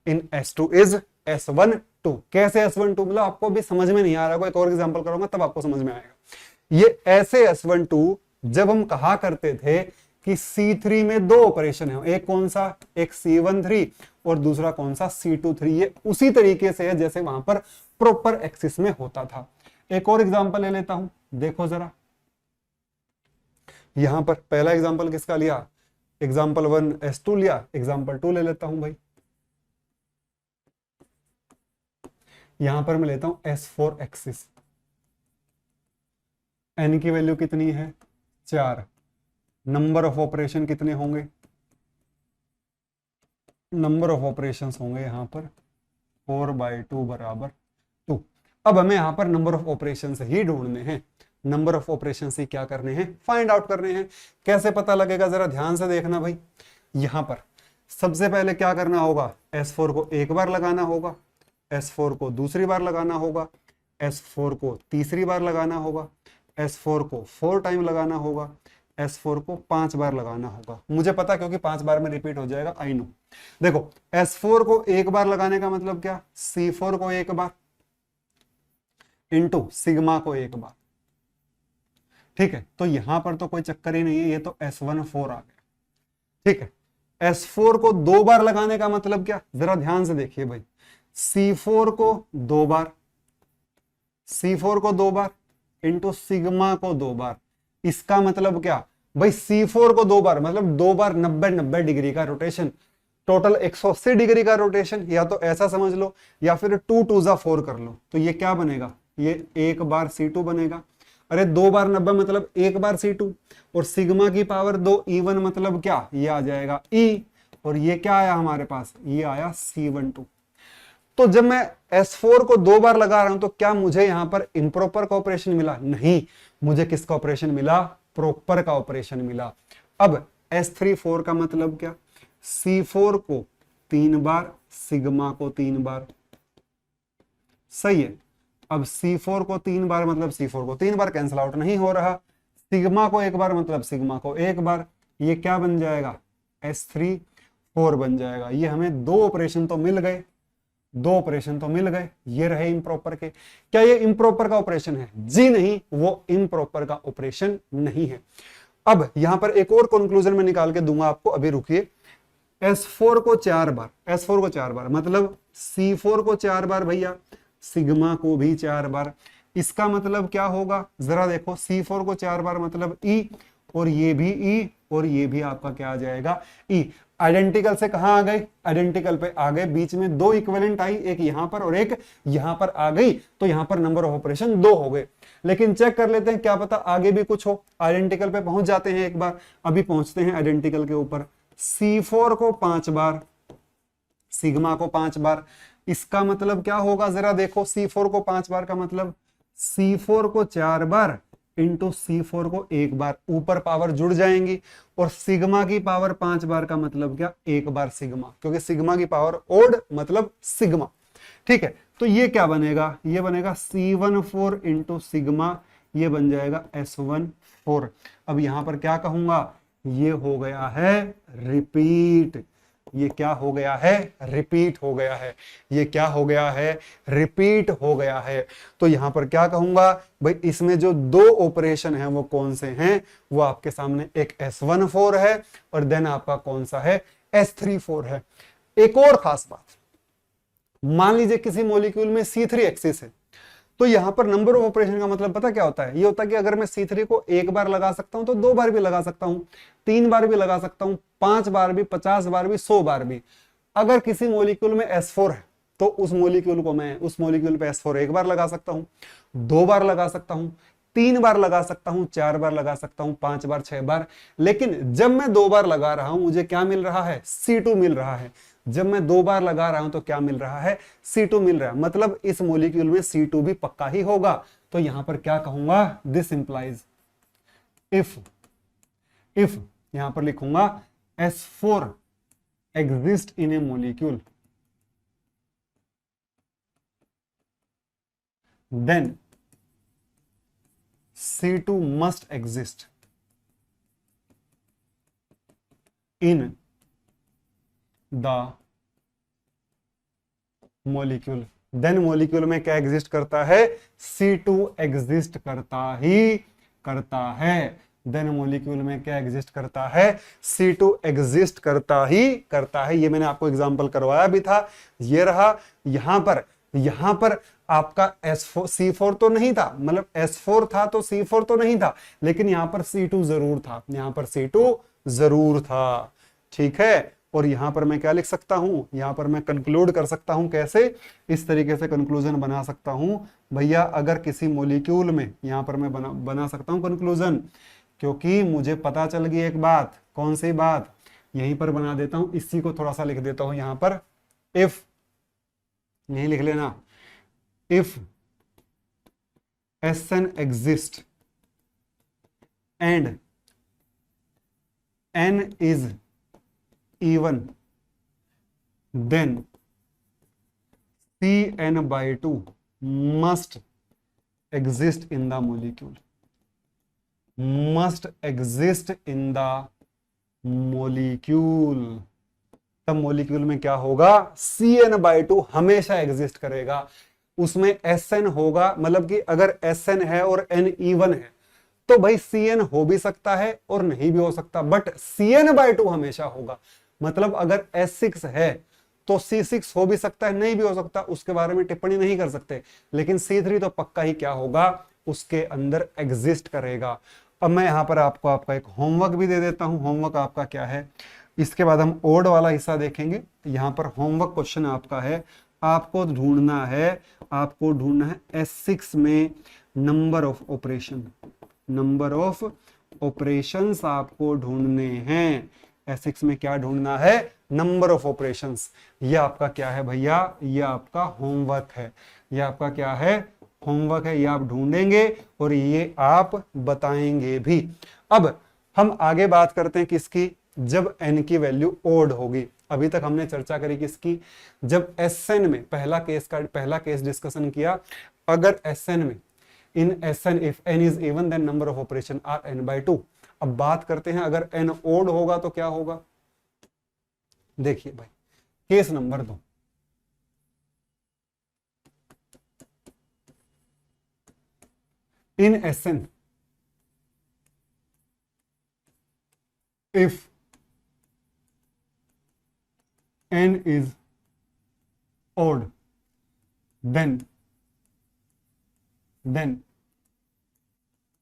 in S2 is S12। कैसे S12? मतलब आपको भी समझ में नहीं आ रहा, कोई एक और एग्जांपल करूंगा तब आपको समझ में आएगा। ये ऐसे S12 जब हम कहा करते थे कि C3 में 2 ऑपरेशन है, एक कौन सा? एक C13 और दूसरा कौन सा? C23। ये उसी तरीके से है जैसे वहां पर प्रॉपर एक्सिस में होता था। एक और एग्जांपल ले लेता हूं, देखो जरा। यहां पर पहला एग्जांपल किसका लिया? एग्जाम्पल 1 S2 लिया, एग्जाम्पल 2 ले लेता हूं भाई। यहां पर मैं लेता हूं S4 एक्सिस। N की वैल्यू कितनी है? 4। नंबर ऑफ ऑपरेशन कितने होंगे? नंबर ऑफ ऑपरेशंस होंगे यहां पर 4/2 बराबर 2। अब हमें यहां पर नंबर ऑफ ऑपरेशन ही ढूंढने हैं। नंबर ऑफ ऑपरेशन से क्या करने हैं? फाइंड आउट करने हैं। कैसे पता लगेगा? जरा ध्यान से देखना भाई। यहां पर सबसे पहले क्या करना होगा? S4 को 1 बार लगाना होगा, S4 को दूसरी बार लगाना होगा, S4 को तीसरी बार लगाना होगा, S4 को 4 टाइम लगाना होगा, S4 को 5 बार लगाना होगा। मुझे पता क्योंकि 5 बार में रिपीट हो जाएगा, आई नो। देखो S4 को 1 बार लगाने का मतलब क्या? C4 को 1 बार इंटू सिग्मा को 1 बार। ठीक है, तो यहां पर तो कोई चक्कर ही नहीं है, ये तो S14 आ गया। ठीक है, S4 को 2 बार लगाने का मतलब क्या? जरा ध्यान से देखिए भाई। C4 को 2 बार, C4 को 2 बार इंटू सिग्मा को 2 बार। इसका मतलब क्या भाई? C4 को 2 बार मतलब 2 बार 90 डिग्री का रोटेशन, टोटल 180 डिग्री का रोटेशन। या तो ऐसा समझ लो या फिर 2 2 जा 4 कर लो, तो ये क्या बनेगा? ये 1 बार C2 बनेगा। अरे 2 बार 90 मतलब 1 बार C2, और सिग्मा की पावर 2 E1 मतलब क्या? ये आ जाएगा E, और ये क्या आया हमारे पास? ये आया C12। तो जब मैं S4 को 2 बार लगा रहा हूं तो क्या मुझे यहां पर इम्प्रॉपर का ऑपरेशन मिला? नहीं, मुझे किसका ऑपरेशन मिला? प्रॉपर का ऑपरेशन मिला। अब S34 का मतलब क्या? C4 को 3 बार, सिग्मा को 3 बार। सही है। अब C4 को 3 बार मतलब C4 को 3 बार कैंसिल आउट नहीं हो रहा, सिग्मा को 1 बार मतलब सिग्मा को 1 बार। ये क्या बन जाएगा? S34 बन जाएगा। ये हमें 2 ऑपरेशन तो मिल गए, 2 ऑपरेशन तो मिल गए। ये रहे इम्प्रॉपर के। क्या ये इम्प्रॉपर का ऑपरेशन है? जी नहीं, वो इम्प्रॉपर का ऑपरेशन नहीं है। अब यहां पर एक और कंक्लूजन में निकाल के दूंगा आपको, अभी रुकिए। S4 को 4 बार, S4 को 4 बार मतलब C4 को 4 बार भैया, सिग्मा को भी 4 बार। इसका मतलब क्या होगा? जरा देखो, C4 को 4 बार मतलब E, और ये भी E, और ये भी आपका क्या आ जाएगा? E। आइडेंटिकल से कहां आ गए? आइडेंटिकल पे आ गए। बीच में 2 इक्विवेलेंट आई, एक यहां पर और एक यहां पर आ गई, तो यहां पर नंबर ऑफ ऑपरेशन 2 हो गए। लेकिन चेक कर लेते हैं, क्या पता आगे भी कुछ हो। आइडेंटिकल पे पहुंच जाते हैं एक बार, अभी पहुंचते हैं आइडेंटिकल के ऊपर। C4 को 5 बार, सिग्मा को 5 बार। इसका मतलब क्या होगा? जरा देखो, C4 को 5 बार का मतलब C4 को 4 बार इंटू C4 को एक बार ऊपर पावर जुड़ जाएंगी, और सिग्मा की पावर 5 बार का मतलब क्या, एक बार सिग्मा, क्योंकि सिग्मा की पावर ओड मतलब सिग्मा। ठीक है, तो ये क्या बनेगा, ये बनेगा C14 इंटू सिग्मा, ये बन जाएगा S14। अब यहां पर क्या कहूंगा, ये हो गया है रिपीट, ये क्या हो गया है, रिपीट हो गया है, ये क्या हो गया है, रिपीट हो गया है। तो यहां पर क्या कहूंगा भाई, इसमें जो दो ऑपरेशन है वो कौन से हैं, वो आपके सामने एक S14 है और देन आपका कौन सा है, S34 है। एक और खास बात, मान लीजिए किसी मॉलिक्यूल में C3 एक्सिस है, तो यहां पर नंबर ऑफ ऑपरेशन का मतलब पता क्या होता है, ये होता है कि अगर मैं C3 को एक बार लगा सकता हूं तो 2 बार भी लगा सकता हूं, 3 बार भी लगा सकता हूं, 5 बार भी, 50 बार भी, 100 बार भी। अगर किसी मॉलिक्यूल में S4 है तो उस मॉलिक्यूल को मैं उस मॉलिक्यूल पे S4 एक बार लगा सकता हूं, 2 बार लगा सकता हूं, 3 बार लगा सकता हूं, 4 बार लगा सकता हूं, 5 बार, 6 बार। लेकिन जब मैं 2 बार लगा रहा हूं मुझे क्या मिल रहा है, C2 मिल रहा है। जब मैं 2 बार लगा रहा हूं तो क्या मिल रहा है, C2 मिल रहा है, मतलब इस मॉलिक्यूल में C2 भी पक्का ही होगा। तो यहां पर क्या कहूंगा, दिस इंप्लाइज इफ यहां पर लिखूंगा S4 exist in a molecule, then C2 must exist in the molecule. Then molecule में क्या एग्जिस्ट करता है, C2 एग्जिस्ट करता है। देन मॉलिक्यूल में क्या एग्जिस्ट करता है, C2 एग्जिस्ट करता है। ये मैंने आपको एग्जांपल करवाया भी था, ये रहा। यहां पर आपका C4 तो नहीं था, मतलब S4 था तो C4 तो नहीं था, लेकिन यहां पर C2 जरूर था। ठीक है, और यहां पर मैं क्या लिख सकता हूं, यहां पर मैं कंक्लूड कर सकता हूं, कैसे, इस तरीके से कंक्लूजन बना सकता हूं भैया, अगर किसी मॉलिक्यूल में, यहां पर मैं बना सकता हूं कंक्लूजन, क्योंकि मुझे पता चल गई एक बात, कौन सी बात, यहीं पर बना देता हूं, इसी को थोड़ा सा लिख देता हूं यहां पर, इफ, यहीं लिख लेना, if Sn exist and n is even, then Cn by 2 must exist in the molecule, तब मॉलिक्यूल में क्या होगा, Cn/2 हमेशा एग्जिस्ट करेगा। उसमें Sn होगा, मतलब कि अगर Sn है और n इवन है तो भाई Cn हो भी सकता है और नहीं भी हो सकता, बट Cn/2 हमेशा होगा। मतलब अगर S6 है तो C6 हो भी सकता है, नहीं भी हो सकता, उसके बारे में टिप्पणी नहीं कर सकते, लेकिन C3 तो पक्का ही क्या होगा, उसके अंदर एग्जिस्ट करेगा। अब मैं यहां पर आपका एक होमवर्क भी दे देता हूं। होमवर्क आपका क्या है, इसके बाद हम ओड वाला हिस्सा देखेंगे। यहां पर होमवर्क क्वेश्चन आपका है, आपको ढूंढना है S6 में नंबर ऑफ ऑपरेशंस आपको ढूंढने हैं। S6 में क्या ढूंढना है, नंबर ऑफ ऑपरेशंस। ये आपका क्या है भैया, ये आपका होमवर्क है। ये आपका क्या है, होमवर्क है। ये आप ढूंढेंगे और ये आप बताएंगे भी। अब हम आगे बात करते हैं किसकी, जब n की वैल्यू ओड होगी। अभी तक हमने चर्चा करी किसकी, जब Sn में पहला केस डिस्कशन किया, अगर Sn में in Sn if n is even then number of operation are n/2। अब बात करते हैं अगर n ओड होगा तो क्या होगा। देखिए भाई, case number 2, in Sn if n is odd, then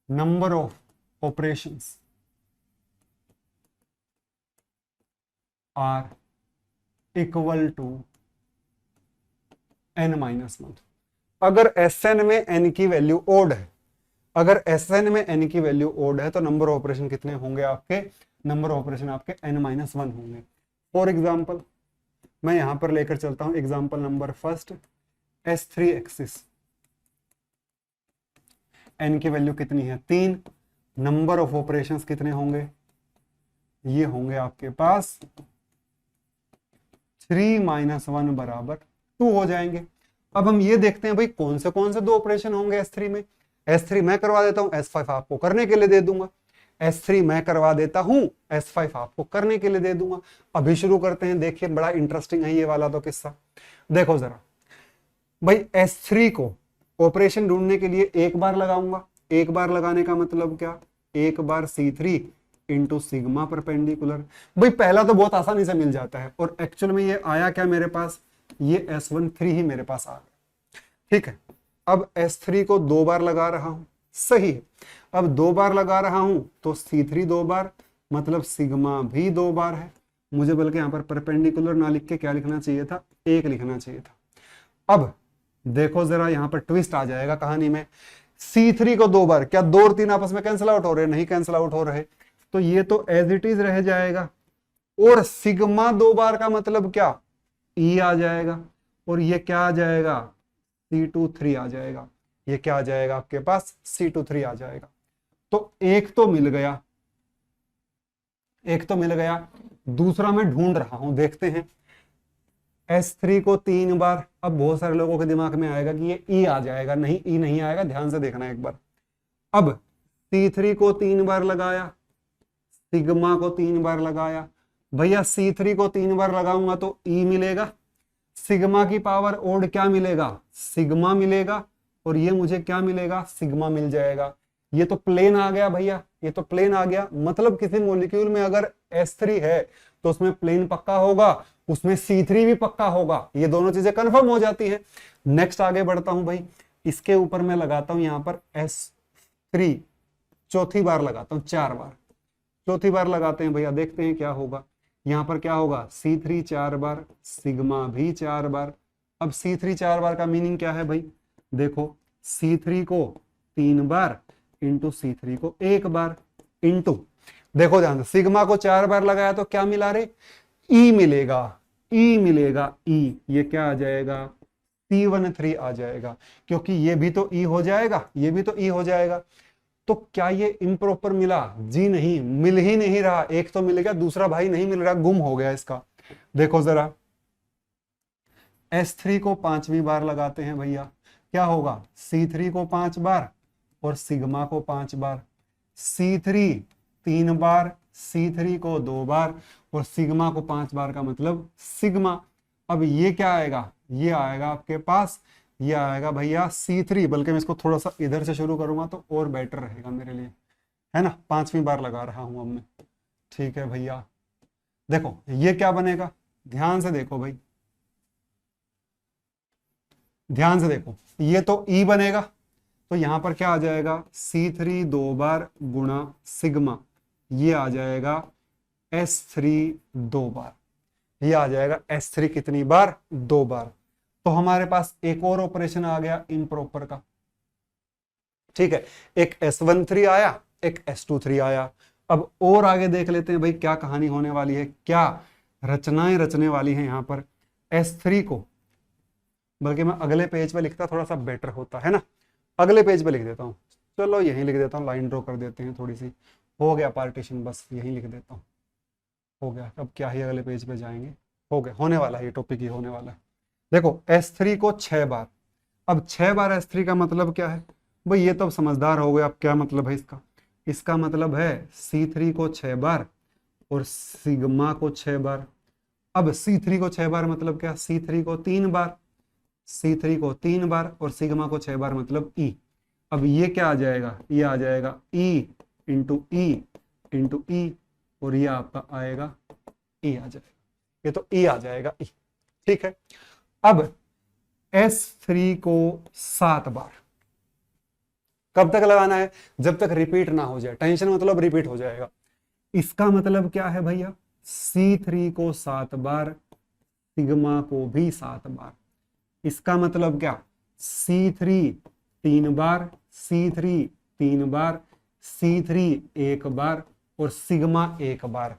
number of operations are equal to n-1। अगर Sn में n की वैल्यू ओड है, अगर Sn में n की वैल्यू ओड है तो नंबर ऑफ ऑपरेशन कितने होंगे आपके, नंबर ऑफ ऑपरेशन आपके n-1 होंगे। फॉर एग्जाम्पल मैं यहां पर लेकर चलता हूं example number first, S3 axis. n की वैल्यू कितनी है 3, नंबर ऑफ ऑपरेशंस कितने होंगे, ये होंगे आपके पास 3 - 1 बराबर 2 हो जाएंगे। अब हम ये देखते हैं भाई कौन से दो ऑपरेशन होंगे S3 में। S3 मैं करवा देता हूं, S5 आपको करने के लिए दे दूंगा। S3 मैं करवा देता हूं, S5 आपको करने के लिए दे दूंगा। अभी शुरू करते हैं, देखिए बड़ा इंटरेस्टिंग है ये वाला तो किस्सा। देखो जरा भाई, S3 को ऑपरेशन ढूंढने के लिए एक बार लगाऊंगा। एक बार लगाने का मतलब क्या, एक बार C3 इंटू सिग्मा परपेंडिकुलर। भाई पहला तो बहुत आसानी से मिल जाता है, और एक्चुअल में ये आया क्या मेरे पास, ये S13 ही मेरे पास आ गया। ठीक है, अब S3 को 2 बार लगा रहा हूं, सही है। अब 2 बार लगा रहा हूं तो C3 2 बार, मतलब सिग्मा भी 2 बार है। मुझे बल्कि यहां पर परपेंडिकुलर ना लिख के क्या लिखना चाहिए था, 1 लिखना चाहिए था। अब देखो जरा, यहां पर ट्विस्ट आ जाएगा कहानी में। C3 को 2 बार, क्या 2 और 3 आपस में कैंसिल आउट हो रहे, नहीं कैंसिल आउट हो रहे, तो ये तो एज इट इज रह जाएगा। और सिग्मा 2 बार का मतलब क्या, E आ जाएगा, और ये क्या आ जाएगा, C23 आ जाएगा। ये क्या आ जाएगा आपके पास, C23 आ जाएगा। तो एक तो मिल गया, एक तो मिल गया। दूसरा मैं ढूंढ रहा हूं, देखते हैं। S3 को 3 बार, अब बहुत सारे लोगों के दिमाग में आएगा कि ये E आ जाएगा, नहीं E नहीं आएगा, ध्यान से देखना एक बार। अब C3 को 3 बार लगाया, सिग्मा को 3 बार लगाया। भैया C3 को 3 बार लगाऊंगा तो E मिलेगा, सिग्मा की पावर ओड क्या मिलेगा, सिग्मा मिलेगा, और ये मुझे क्या मिलेगा, सिग्मा मिल जाएगा। ये तो प्लेन आ गया भैया, ये तो प्लेन आ गया। मतलब किसी मॉलिक्यूल में अगर S3 है तो उसमें प्लेन पक्का होगा, उसमें C3 भी पक्का होगा, ये दोनों चीजें कंफर्म हो जाती है। नेक्स्ट आगे बढ़ता हूं भाई, इसके ऊपर मैं लगाता हूं यहां पर S3, चौथी बार लगाता हूं, 4 बार, चौथी बार लगाते हैं भैया, देखते हैं क्या होगा। यहां पर क्या होगा, C3 4 बार, सिग्मा भी 4 बार। अब C3 4 बार का मीनिंग क्या है भाई, देखो C3 को 3 बार इंटू C3 को 1 बार इंटू, देखो ध्यान से, सिग्मा को 4 बार लगाया तो क्या मिला रे, E मिलेगा, E मिलेगा, E, ये क्या आ जाएगा, C13 आ जाएगा, क्योंकि ये भी तो E हो जाएगा, ये भी तो E हो जाएगा। तो क्या ये इम्प्रॉपर मिला, जी नहीं, मिल ही नहीं रहा। एक तो मिल गया, दूसरा भाई नहीं मिल रहा, गुम हो गया इसका। देखो जरा, S3 को 5वीं बार लगाते हैं भैया, क्या होगा, C3 को 5 बार और सिग्मा को 5 बार, C3 3 बार, C3 को 2 बार और सिग्मा को 5 बार का मतलब सिग्मा। अब ये क्या आएगा, ये आएगा आपके पास, ये आएगा भैया C3, बल्कि मैं इसको थोड़ा सा इधर से शुरू करूंगा तो और बेटर रहेगा मेरे लिए, है ना। 5वीं बार लगा रहा हूं अब मैं, ठीक है भैया। देखो ये क्या बनेगा, ध्यान से देखो भाई, ध्यान से देखो, ये तो E बनेगा, तो यहां पर क्या आ जाएगा, C3 2 बार गुणा सिग्मा, ये आ जाएगा S3 2 बार, ये आ जाएगा S3 कितनी बार, 2 बार। तो हमारे पास एक और ऑपरेशन आ गया इम्प्रॉपर का, ठीक है। एक S13 आया, एक S23 आया। अब और आगे देख लेते हैं भाई क्या कहानी होने वाली है, क्या रचनाएं रचने वाली हैं यहां पर। S3 को, बल्कि मैं अगले पेज पे लिखता थोड़ा सा बेटर होता है ना, अगले पेज पे लिख देता हूं, चलो यहीं लिख देता हूं, लाइन ड्रॉ कर देते हैं थोड़ी सी, हो गया पार्टीशन, बस यहीं लिख देता हूं, हो गया। अब क्या ही अगले पेज पे जाएंगे, हो गया, होने वाला है ये टॉपिक ही होने वाला है। देखो S3 को 6 बार, अब 6 बार S3 का मतलब क्या है भाई, ये तो अब समझदार हो गए। अब क्या मतलब है इसका, इसका मतलब है C3 को 6 बार और सिग्मा को 6 बार। अब C3 को 6 बार मतलब क्या, C3 को 3 बार, C3 को 3 बार और सिग्मा को 6 बार मतलब E। अब ये क्या आ जाएगा, ये आ जाएगा E into E into E, और ये आपका आएगा E आ जाएगा, ये तो E आ जाएगा E, ठीक है। अब S3 को 7 बार, कब तक लगाना है, जब तक रिपीट ना हो जाए, टेंशन मतलब रिपीट हो जाएगा। इसका मतलब क्या है भैया, C3 को 7 बार, सिग्मा को भी 7 बार। इसका मतलब क्या, C3 3 बार, C3 3 बार, C3 1 बार और सिग्मा 1 बार।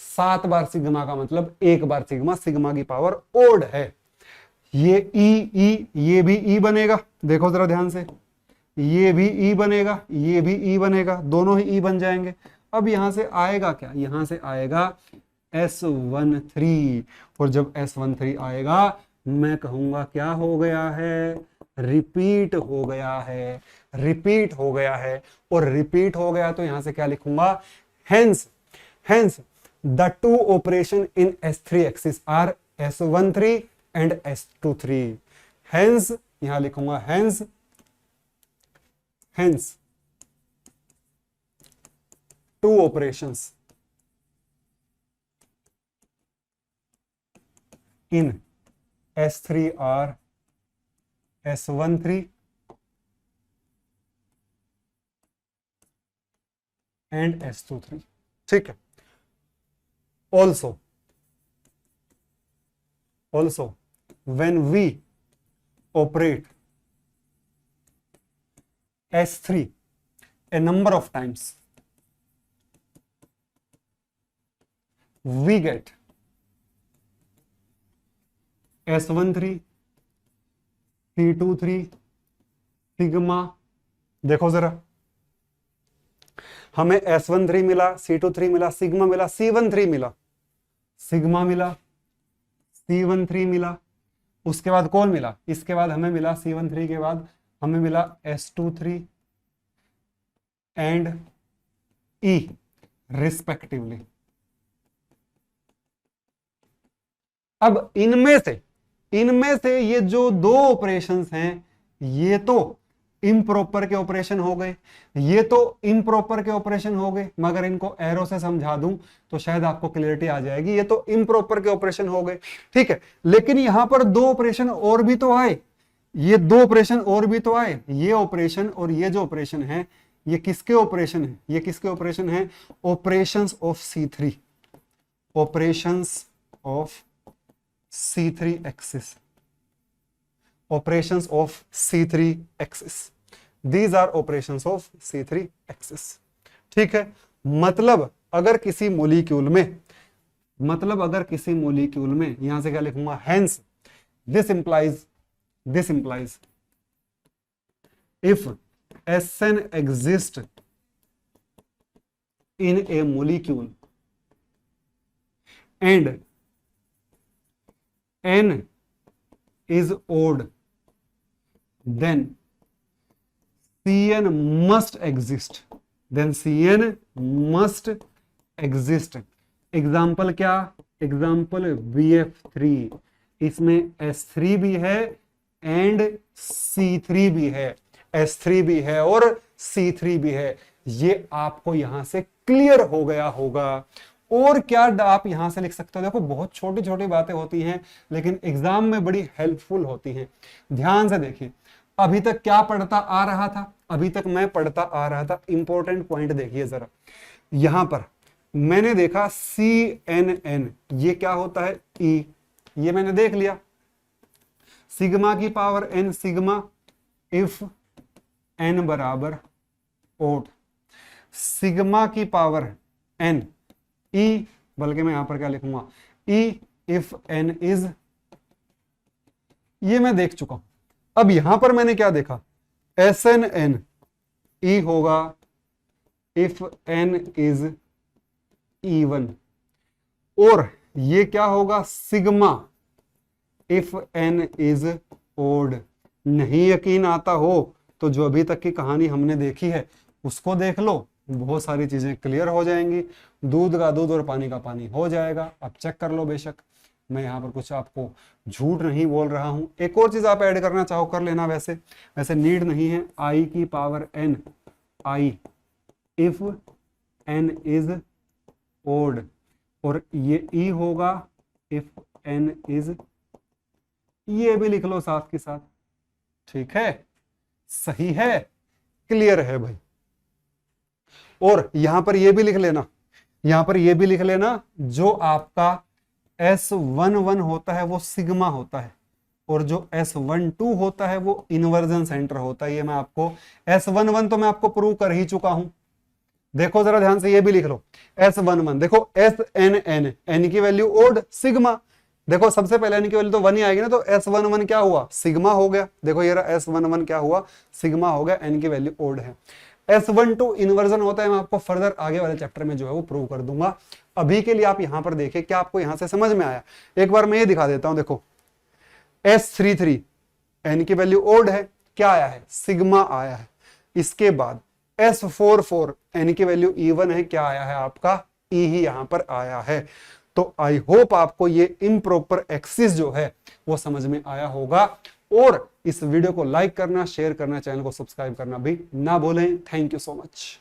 7 बार सिग्मा का मतलब 1 बार सिग्मा, सिग्मा की पावर ओड है। ये E, ये भी E बनेगा, देखो जरा ध्यान से, ये भी ई बनेगा, ये भी ई बनेगा, दोनों ही ई बन जाएंगे। अब यहां से आएगा क्या, यहां से आएगा S13, और जब S13 आएगा मैं कहूंगा क्या हो गया है, रिपीट हो गया है, रिपीट हो गया है। और रिपीट हो गया तो यहां से क्या लिखूंगा, hence the two operation in S3 axis are S13 and S23। Hence यहां लिखूंगा hence two operations in S3 are S13 and S23। ठीक है। Also when we operate S3 a number of times, we get S13, C23, sigma. देखो जरा, हमें S13 मिला, C23 मिला, sigma मिला, C13 मिला, सिग्मा मिला, C13 मिला, उसके बाद कौन मिला, इसके बाद हमें मिला C13 के बाद हमें मिला S23 एंड E रिस्पेक्टिवली। अब इनमें से ये जो दो ऑपरेशंस हैं ये तो इम्प्रॉपर के ऑपरेशन हो गए, ये तो इम्प्रॉपर के ऑपरेशन हो गए, मगर इनको एरो से समझा दूं तो शायद आपको क्लियरिटी आ जाएगी। ये तो इम्प्रॉपर के ऑपरेशन हो गए, ठीक है, लेकिन यहां पर दो ऑपरेशन और भी तो आए, ये दो ऑपरेशन और भी तो आए। ये ऑपरेशन और ये जो ऑपरेशन है ये किसके ऑपरेशन है, ये किसके ऑपरेशन है, operations of C3, operations of C3 axis, operations of C3 axis, these are operations of C3 axis। ठीक है, मतलब अगर किसी मोलिक्यूल में यहां से क्या लिखूंगा, hence this implies if SN exists in a molecule and N is odd, then Cn must exist, example क्या, एग्जाम्पल BF3, इसमें S3 भी है एंड C3 भी है, S3 भी है और C3 भी है। ये आपको यहां से क्लियर हो गया होगा। और क्या आप यहां से लिख सकते हो, देखो बहुत छोटी छोटी बातें होती हैं लेकिन एग्जाम में बड़ी हेल्पफुल होती हैं। ध्यान से देखिए, अभी तक क्या पढ़ता आ रहा था, अभी तक मैं पढ़ता आ रहा था, इंपॉर्टेंट पॉइंट देखिए जरा। यहां पर मैंने देखा CNN, ये क्या होता है, E, ये मैंने देख लिया। सिग्मा की power n, sigma if n बराबर ओड, सिग्मा की पावर n, E, बल्कि मैं यहां पर क्या लिखूंगा, E इफ n इज, ये मैं देख चुका हूं। अब यहां पर मैंने क्या देखा, SNN, E होगा इफ n इज even, और ये क्या होगा, sigma if n is odd। नहीं यकीन आता हो तो जो अभी तक की कहानी हमने देखी है उसको देख लो, बहुत सारी चीजें क्लियर हो जाएंगी, दूध का दूध और पानी का पानी हो जाएगा। अब चेक कर लो, बेशक मैं यहाँ पर कुछ आपको झूठ नहीं बोल रहा हूं। एक और चीज आप ऐड करना चाहो कर लेना, वैसे नीड नहीं है। I की power n, I if n is odd, और ये E होगा इफ n इज, ये भी लिख लो साथ के साथ, ठीक है, सही है, क्लियर है भाई। और यहां पर ये भी लिख लेना, यहां पर ये भी लिख लेना, जो आपका S11 होता है वो सिग्मा होता है, और जो S12 होता है वो इन्वर्जन सेंटर होता है। ये मैं आपको S11 तो मैं आपको प्रूव कर ही चुका हूं। देखो जरा ध्यान से, ये भी लिख लो S11, देखो SNN, n की वैल्यू ओड, सिग्मा देखो सबसे पहले n की वैल्यू तो 1 ही आएगी ना, तो S11 क्या हुआ, सिग्मा हो गया। देखो ये रहा S11 क्या हुआ, सिग्मा हो गया, n की वैल्यू ओड है। S12 इन्वर्जन होता है, मैं आपको फर्दर आगे वाले चैप्टर में जो है वो प्रूव कर दूंगा। अभी के लिए आप यहां पर देखिए क्या आपको यहां से समझ में आया। एक बार मैं ये दिखा देता हूं, देखो S33 n की वैल्यू ओड है, क्या आया है, सिग्मा आया है। इसके बाद S44 n की वैल्यू इवन है, क्या आया है आपका, ई ही यहां पर आया है। तो आई होप आपको ये इम्प्रॉपर एक्सिस जो है वो समझ में आया होगा। और इस वीडियो को लाइक करना, शेयर करना, चैनल को सब्सक्राइब करना भी ना भूलें। Thank you so much.